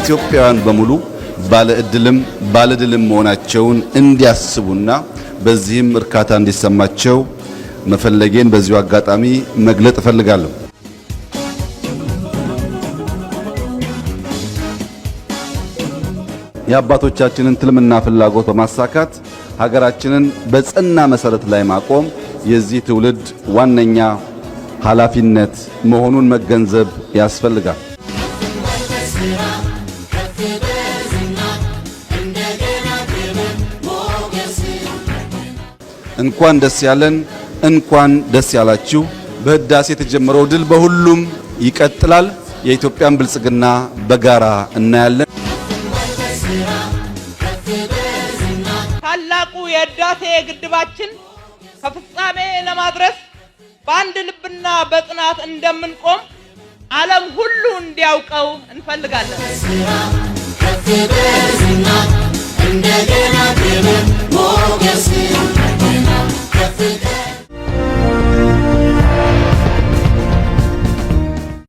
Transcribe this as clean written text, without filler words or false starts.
ኢትዮጵያውያን በሙሉ ባለድልም መሆናቸውን እንዲያስቡና በዚህም እርካታ እንዲሰማቸው መፈለጌን በዚሁ አጋጣሚ መግለጥ እፈልጋለሁ። የአባቶቻችንን ትልምና ፍላጎት በማሳካት ሀገራችንን በጸና መሰረት ላይ ማቆም የዚህ ትውልድ ዋነኛ ኃላፊነት መሆኑን መገንዘብ ያስፈልጋል። እንኳን ደስ ያለን፣ እንኳን ደስ ያላችሁ። በህዳሴ የተጀመረው ድል በሁሉም ይቀጥላል። የኢትዮጵያን ብልጽግና በጋራ እናያለን። ታላቁ የህዳሴ ግድባችን ከፍጻሜ ለማድረስ በአንድ ልብና በጽናት እንደምንቆም ዓለም ሁሉ እንዲያውቀው እንፈልጋለን።